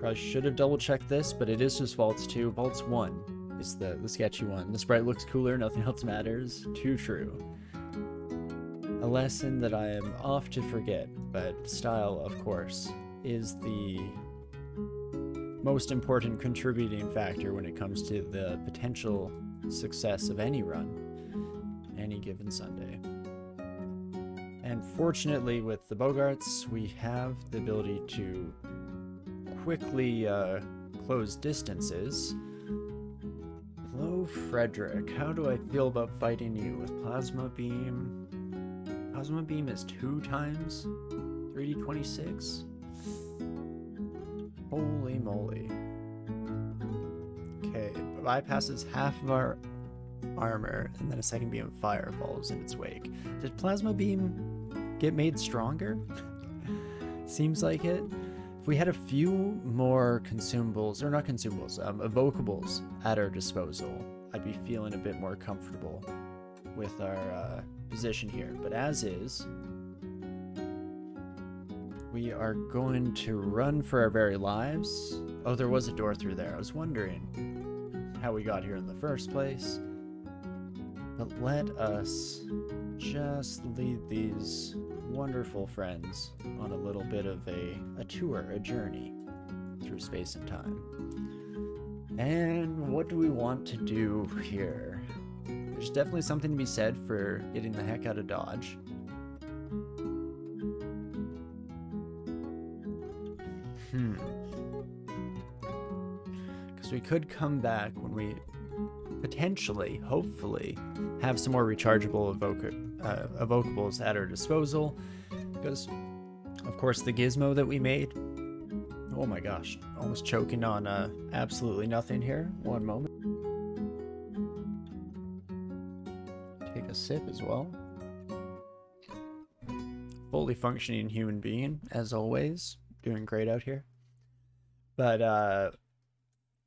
Probably should have double checked this, but it is just Vaults 2. Vaults 1 is the sketchy one. The sprite looks cooler, nothing else matters. Too true. A lesson that I am off to forget, but style, of course, is the most important contributing factor when it comes to the potential success of any run, any given Sunday. And fortunately with the Bogarts, we have the ability to quickly close distances. Hello, Frederick. How do I feel about fighting you with Plasma Beam? Plasma Beam is 2 times 3d26? Holy moly. Okay, bypasses half of our armor, and then a second beam of fire falls in its wake. Did Plasma Beam get made stronger? Seems like it. If we had a few more consumables, or not consumables, evocables at our disposal, I'd be feeling a bit more comfortable with our position here. But as is, we are going to run for our very lives. Oh, there was a door through there. I was wondering how we got here in the first place. But let us just lead these wonderful friends on a little bit of a tour, a journey through space and time. And what do we want to do here? There's definitely something to be said for getting the heck out of Dodge. Because we could come back when we potentially, hopefully, have some more rechargeable evocables at our disposal. Because, of course, the gizmo that we made... Oh my gosh, almost choking on absolutely nothing here. One moment. Take a sip as well. Fully functioning human being, as always. Doing great out here. But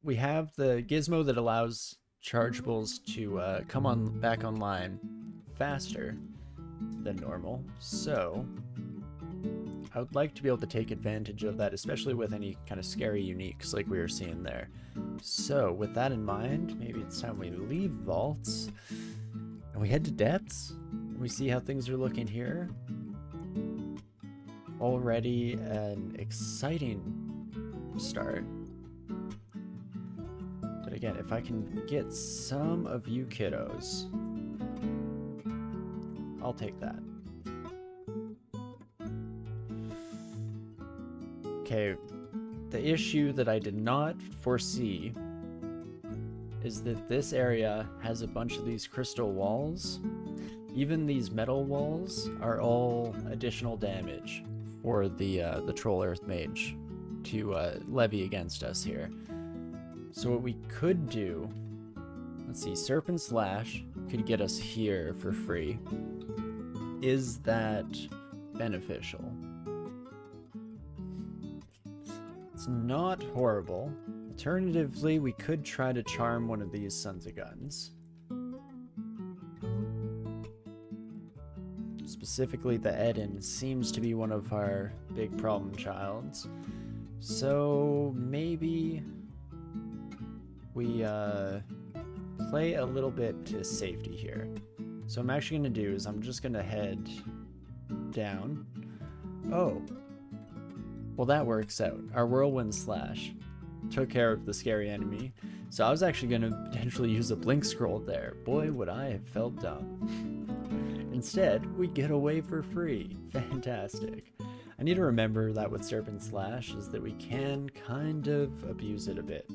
we have the gizmo that allows chargeables to come back online faster than normal. So I would like to be able to take advantage of that, especially with any kind of scary uniques like we were seeing there. So with that in mind, maybe it's time we leave vaults and we head to depths and we see how things are looking here. Already an exciting start. But again, if I can get some of you kiddos, I'll take that. Okay, the issue that I did not foresee is that this area has a bunch of these crystal walls. Even these metal walls are all additional damage for the Troll Earth Mage to levy against us here. So what we could do, let's see, Serpent Slash could get us here for free. Is that beneficial? It's not horrible. Alternatively, we could try to charm one of these sons of guns. Specifically, the Eden seems to be one of our big problem childs. So maybe we play a little bit to safety here. So what I'm actually going to do is I'm just going to head down. Oh, well that works out. Our Whirlwind Slash took care of the scary enemy. So I was actually going to potentially use a blink scroll there. Boy, would I have felt dumb. Instead, we get away for free. Fantastic. I need to remember that with Serpent Slash is that we can kind of abuse it a bit.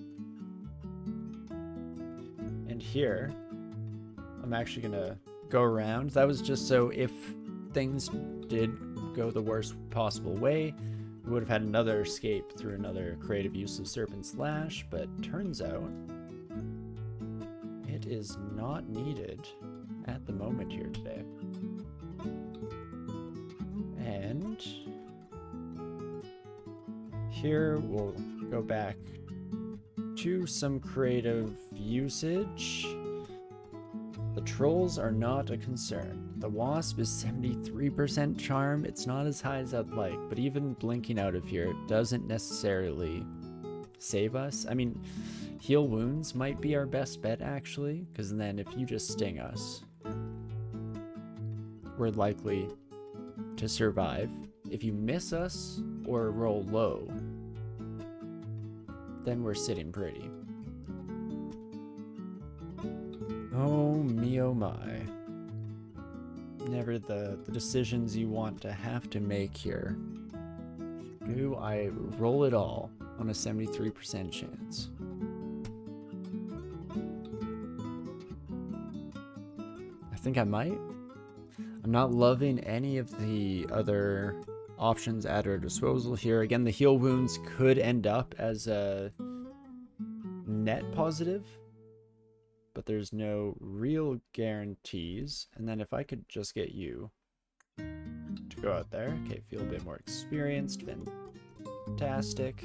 And here, I'm actually gonna go around. That was just so if things did go the worst possible way, we would have had another escape through another creative use of Serpent Slash, but turns out it is not needed at the moment here today. And here we'll go back to some creative usage. The trolls are not a concern. The wasp is 73% charm. It's not as high as I'd like, but even blinking out of here doesn't necessarily save us. I mean, heal wounds might be our best bet, actually, because then if you just sting us, we're likely to survive. If you miss us or roll low, then we're sitting pretty. Oh me, oh my. Never the decisions you want to have to make here. Do I roll it all on a 73% chance? I think I might. I'm not loving any of the other options at our disposal here. Again, the heal wounds could end up as a net positive, but there's no real guarantees. And then if I could just get you to go out there, okay, feel a bit more experienced, fantastic,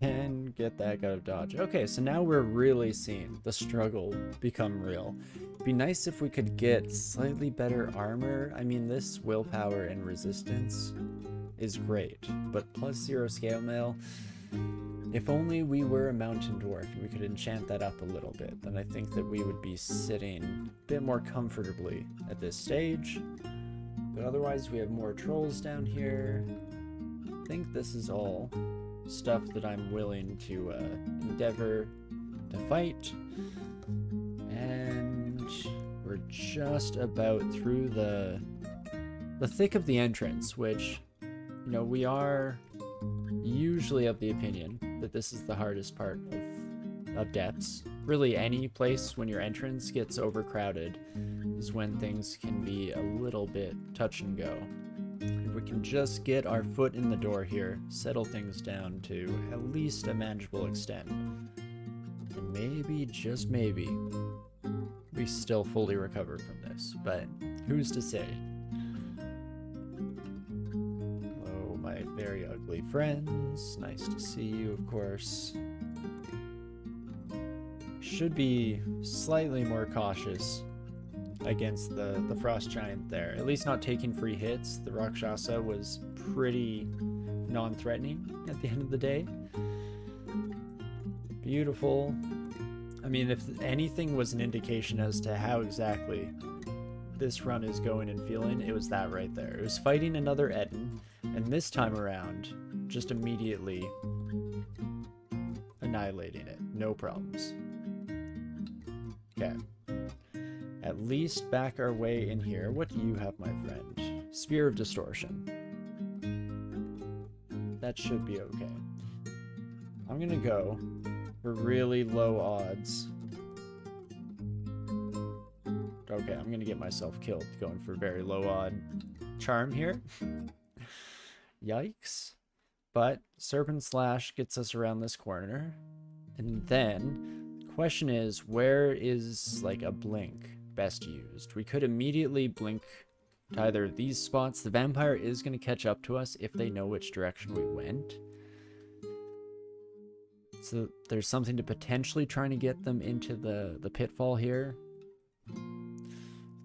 and get that out of dodge. Okay, so now we're really seeing the struggle become real. It'd be nice if we could get slightly better armor. I mean, this willpower and resistance is great, but +0 scale mail. If only we were a mountain dwarf and we could enchant that up a little bit, then I think that we would be sitting a bit more comfortably at this stage. But otherwise, we have more trolls down here. I think this is all stuff that I'm willing to endeavor to fight. And we're just about through the thick of the entrance, which, you know, we are usually of the opinion that this is the hardest part of depths. Really, any place when your entrance gets overcrowded is when things can be a little bit touch and go. If we can just get our foot in the door here, settle things down to at least a manageable extent, and maybe, just maybe, we still fully recover from this, but who's to say? Oh, my very ugly friends, nice to see you, of course. Should be slightly more cautious against the frost giant there. At least not taking free hits. The Rakshasa was pretty non-threatening at the end of the day. Beautiful. I mean, if anything was an indication as to how exactly this run is going and feeling, it was that right there. It was fighting another Eden, and this time around, just immediately annihilating it. No problems. Okay. At least back our way in here. What do you have, my friend? Spear of Distortion. That should be okay. I'm gonna go for really low odds. Okay, I'm gonna get myself killed going for very low odd charm here. Yikes. But Serpent Slash gets us around this corner. And then the question is, where is like a blink best used? We could immediately blink to either of these spots. The vampire is going to catch up to us if they know which direction we went. So there's something to potentially trying to get them into the pitfall here.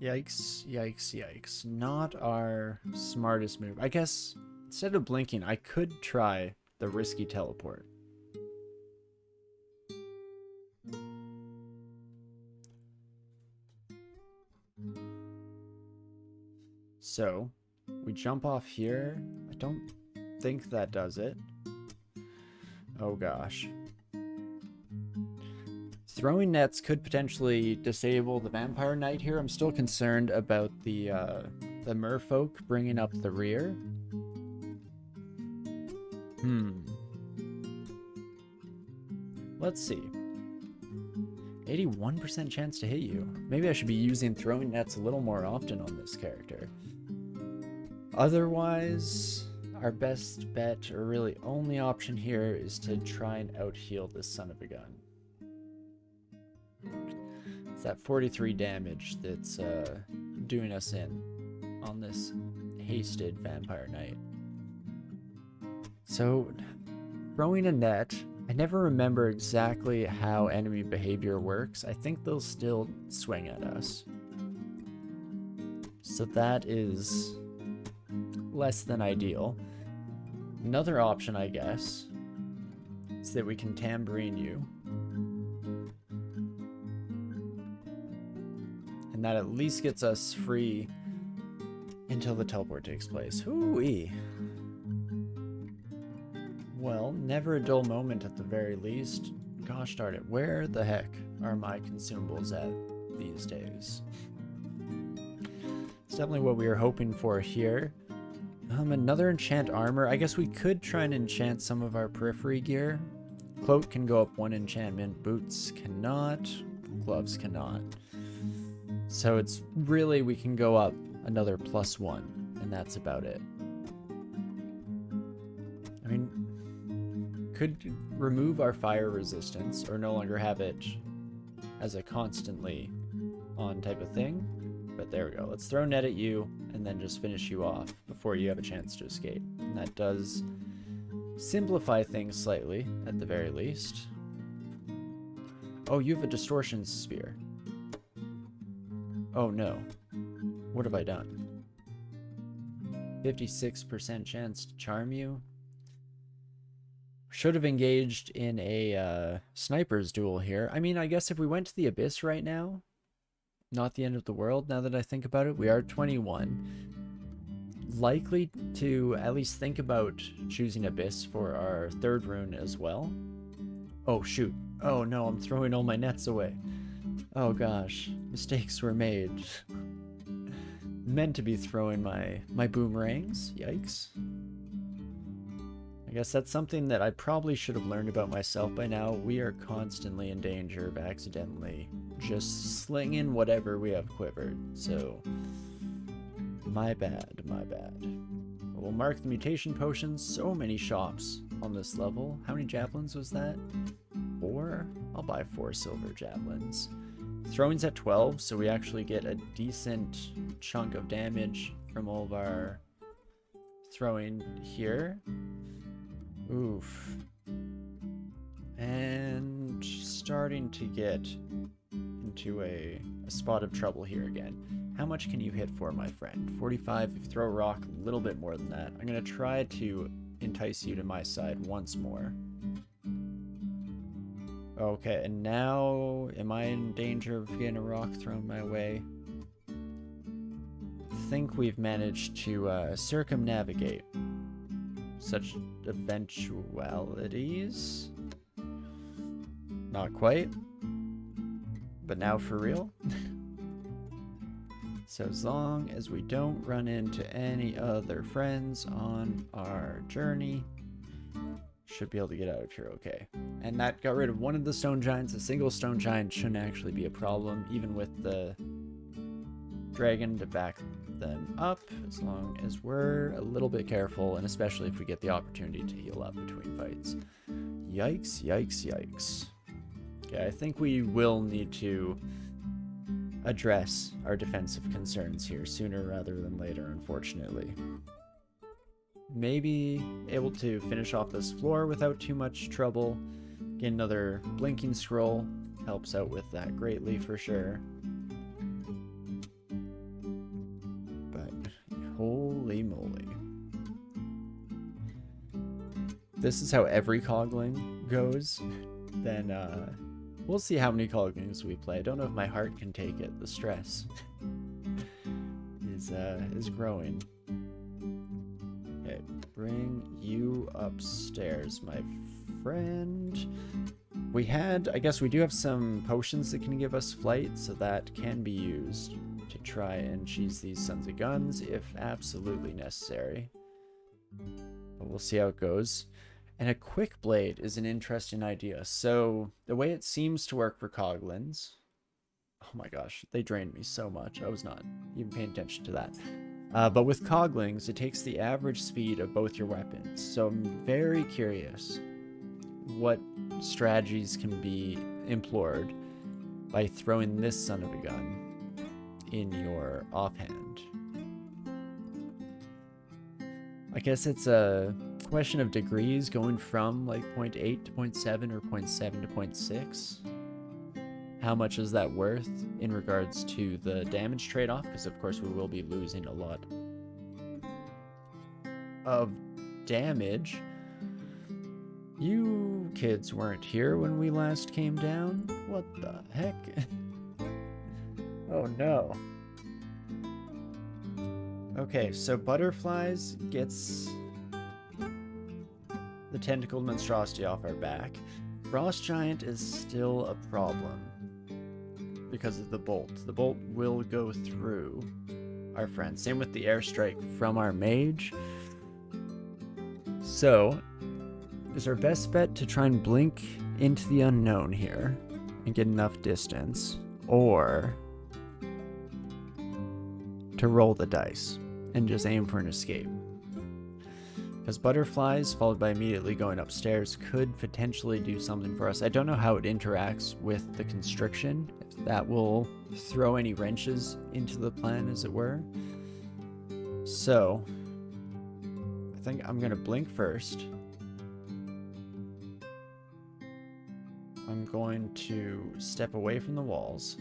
Yikes, yikes, yikes. Not our smartest move. I guess instead of blinking, I could try the risky teleport. So, we jump off here. I don't think that does it. Oh gosh. Throwing nets could potentially disable the Vampire Knight here. I'm still concerned about the merfolk bringing up the rear. Let's see. 81% chance to hit you. Maybe I should be using throwing nets a little more often on this character. Otherwise, our best bet, or really only option here, is to try and out-heal this son of a gun. It's that 43 damage that's doing us in on this hasted Vampire Knight. So, throwing a net, I never remember exactly how enemy behavior works. I think they'll still swing at us. So that is less than ideal. Another option, I guess, so that we can tambourine you. And that at least gets us free until the teleport takes place. Hoo-wee. Well, never a dull moment at the very least. Gosh darn it, where the heck are my consumables at these days? It's definitely what we were hoping for here. Another enchant armor. I guess we could try and enchant some of our periphery gear. Cloak can go up 1 enchantment, boots cannot, gloves cannot. So it's really, we can go up another +1, and that's about it. I mean, could remove our fire resistance, or no longer have it as a constantly on type of thing. But there we go. Let's throw net at you, and then just finish you off before you have a chance to escape. And that does simplify things slightly, at the very least. Oh, you have a distortion sphere. Oh no. What have I done? 56% chance to charm you. Should have engaged in a sniper's duel here. I mean, I guess if we went to the Abyss right now, not the end of the world, now that I think about it. We are 21. Likely to at least think about choosing Abyss for our 3rd rune as well. Oh, shoot. Oh, no, I'm throwing all my nets away. Oh, gosh. Mistakes were made. Meant to be throwing my boomerangs. Yikes. I guess that's something that I probably should have learned about myself by now. We are constantly in danger of accidentally just slinging whatever we have quivered. So, my bad, my bad. We'll mark the mutation potions. So many shops on this level. How many javelins was that? 4? I'll buy 4 silver javelins. Throwing's at 12, so we actually get a decent chunk of damage from all of our throwing here. Oof. And starting to get into a spot of trouble here again. How much can you hit for, my friend? 45. If you throw a rock, a little bit more than that. I'm going to try to entice you to my side once more. Okay, and now am I in danger of getting a rock thrown my way? I think we've managed to circumnavigate such eventualities. Not quite. But now for real. So as long as we don't run into any other friends on our journey, should be able to get out of here okay. And that got rid of one of the stone giants. A single stone giant shouldn't actually be a problem, even with the dragon to back them up, as long as we're a little bit careful, and especially if we get the opportunity to heal up between fights. Yikes, yikes, yikes. Okay, I think we will need to address our defensive concerns here sooner rather than later, unfortunately. Maybe able to finish off this floor without too much trouble. Get another blinking scroll. Helps out with that greatly for sure. But holy moly. This is how every Coglin goes. Then we'll see how many Coglins we play. I don't know if my heart can take it. The stress is growing. Okay, bring you upstairs, my friend. I guess we do have some potions that can give us flight, so that can be used to try and cheese these sons of guns if absolutely necessary. But we'll see how it goes. And a quick blade is an interesting idea. So the way it seems to work for Coglins, oh my gosh, they drained me so much. I was not even paying attention to that. But with Coglins, it takes the average speed of both your weapons. So I'm very curious what strategies can be employed by throwing this son of a gun in your offhand. I guess it's a question of degrees, going from like 0.8 to 0.7 or 0.7 to 0.6. How much is that worth in regards to the damage trade-off? Because of course we will be losing a lot of damage. You kids weren't here when we last came down. What the heck? Oh no. Okay, so Butterflies gets the tentacled monstrosity off our back. Frost Giant is still a problem because of the bolt. The bolt will go through our friend. Same with the airstrike from our mage. So, is our best bet to try and blink into the unknown here and get enough distance, or to roll the dice and just aim for an escape? Because Butterflies, followed by immediately going upstairs, could potentially do something for us. I don't know how it interacts with the constriction, if that will throw any wrenches into the plan, as it were. So, I think I'm going to blink first. I'm going to step away from the walls.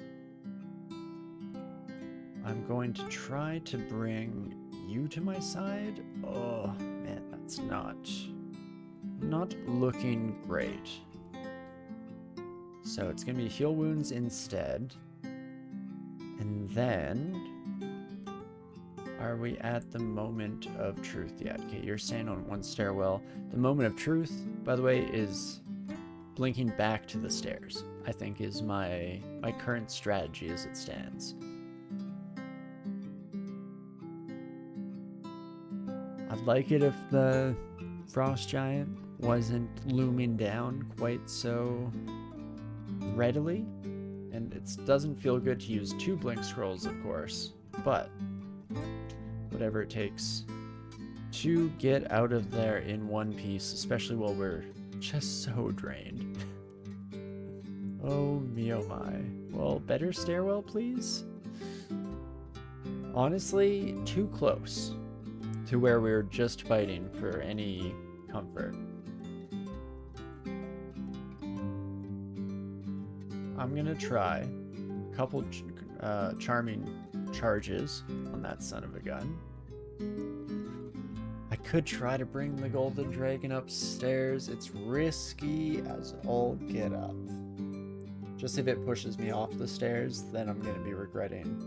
I'm going to try to bring you to my side. Oh, man, that's not looking great. So it's going to be heal wounds instead. And then, are we at the moment of truth yet? Okay, you're staying on one stairwell. The moment of truth, by the way, is blinking back to the stairs, I think, is my current strategy as it stands. I'd like it if the Frost Giant wasn't looming down quite so readily. And it doesn't feel good to use 2 blink scrolls, of course, but whatever it takes to get out of there in one piece, especially while we're just so drained. Oh me, oh my. Well, better stairwell, please? Honestly, too close to where we were just fighting for any comfort. I'm gonna try a couple charming charges on that son of a gun. I could try to bring the golden dragon upstairs. It's risky as all get up. Just if it pushes me off the stairs, then I'm going to be regretting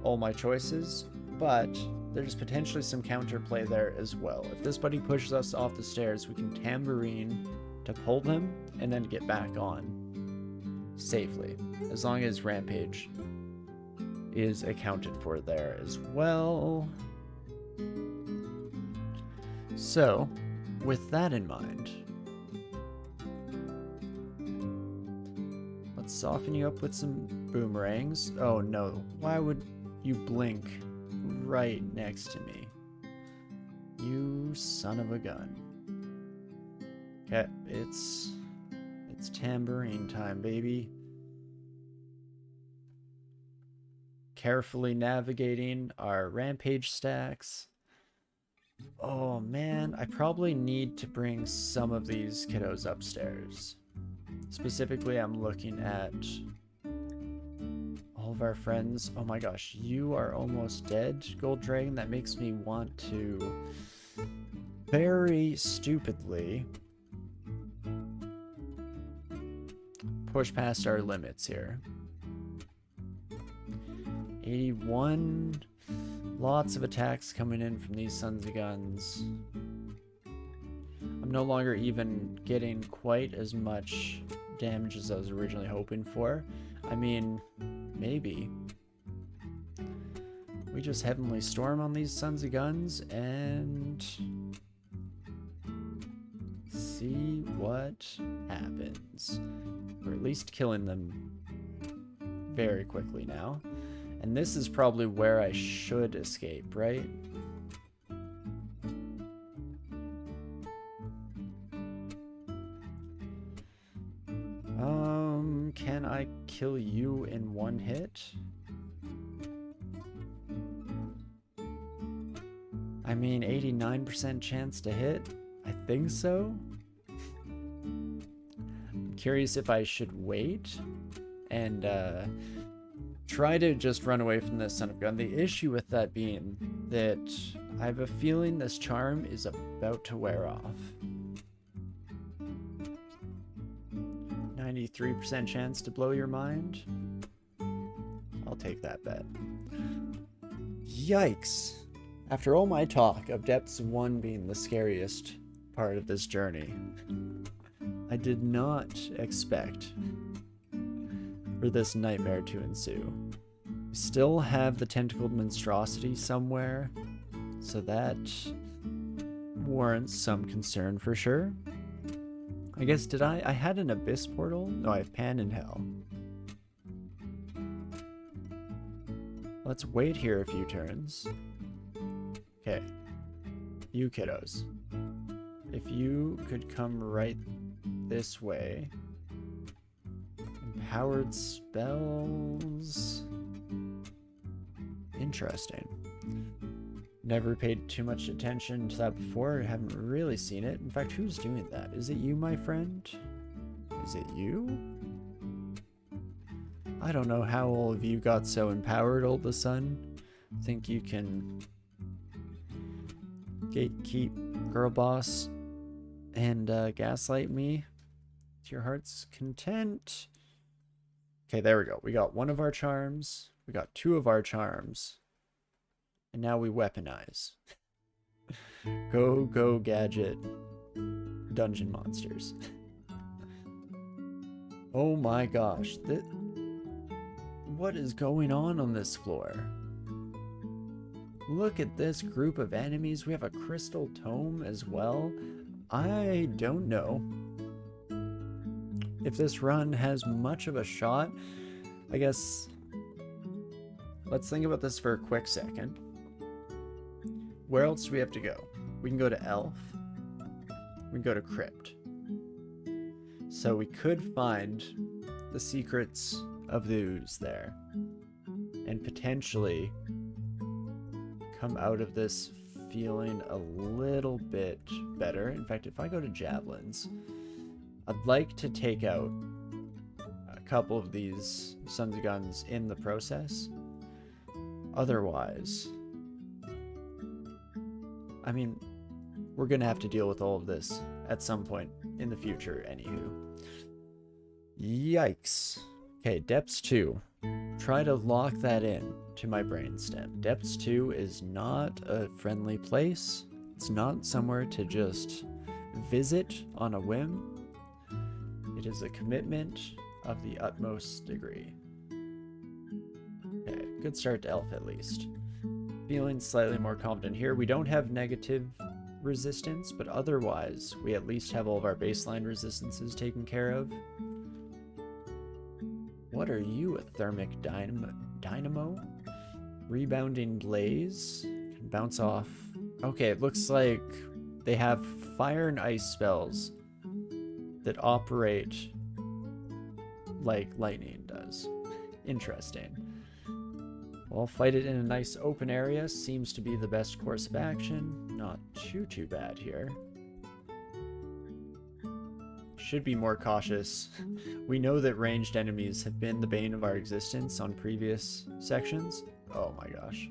all my choices. But there's potentially some counterplay there as well. If this buddy pushes us off the stairs, we can tambourine to pull them and then get back on safely. As long as Rampage is accounted for there as well. So, with that in mind, let's soften you up with some boomerangs. Oh no, why would you blink right next to me? You son of a gun. Okay, it's tambourine time, baby. Carefully navigating our Rampage stacks. Oh man, I probably need to bring some of these kiddos upstairs. Specifically, I'm looking at all of our friends. Oh my gosh, you are almost dead, Gold Dragon. That makes me want to very stupidly push past our limits here. 81. Lots of attacks coming in from these sons of guns. I'm no longer even getting quite as much damage as I was originally hoping for. I mean, maybe. We just Heavenly Storm on these sons of guns and see what happens. We're at least killing them very quickly now. And this is probably where I should escape, right? Can I kill you in one hit? I mean, 89% chance to hit? I think so. I'm curious if I should wait and, try to just run away from this son of a gun. The issue with that being that I have a feeling this charm is about to wear off. 93% chance to blow your mind. I'll take that bet. Yikes. After all my talk of Depths 1 being the scariest part of this journey, I did not expect for this nightmare to ensue. We still have the tentacled monstrosity somewhere, so that warrants some concern for sure. I guess, did I had an abyss portal? No, I have Pan in Hell. Let's wait here a few turns. Okay. You kiddos. If you could come right this way. Empowered spells. Interesting. Never paid too much attention to that before. Haven't really seen it. In fact, who's doing that? Is it you, my friend? Is it you? I don't know how all of you got so empowered all of a sudden. Think you can gatekeep girl boss and gaslight me to your heart's content. Okay, there we go. We got one of our charms. We got two of our charms. And now we weaponize. Go gadget dungeon monsters. Oh my gosh. What is going on this floor? Look at this group of enemies. We have a crystal tome as well. I don't know if this run has much of a shot. I guess let's think about this for a quick second. Where else do we have to go? We can go to Elf. We can go to Crypt. So we could find the secrets of the ooze there. And potentially come out of this feeling a little bit better. In fact, if I go to Javelins, I'd like to take out a couple of these Sons of Guns in the process. Otherwise, I mean, we're going to have to deal with all of this at some point in the future, anywho. Yikes. Okay, Depths 2. Try to lock that in to my brainstem. Depths 2 is not a friendly place. It's not somewhere to just visit on a whim. It is a commitment of the utmost degree. Okay, good start to Elf at least. Feeling slightly more confident here. We don't have negative resistance, but otherwise we at least have all of our baseline resistances taken care of. What are you, a thermic dynamo? Rebounding blaze? Can bounce off. Okay, it looks like they have fire and ice spells that operate like lightning does. Interesting. Well, fight it in a nice open area seems to be the best course of action. Not too bad here. Should be more cautious. We know that ranged enemies have been the bane of our existence on previous sections. Oh my gosh.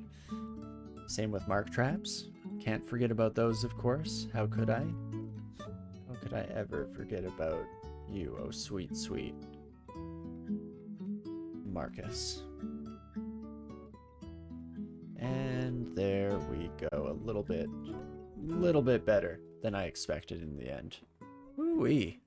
Same with mark traps. Can't forget about those, of course. How could I? How could I ever forget about you, oh sweet, sweet Marcus? And there we go. A little bit better than I expected in the end. Ooh-wee.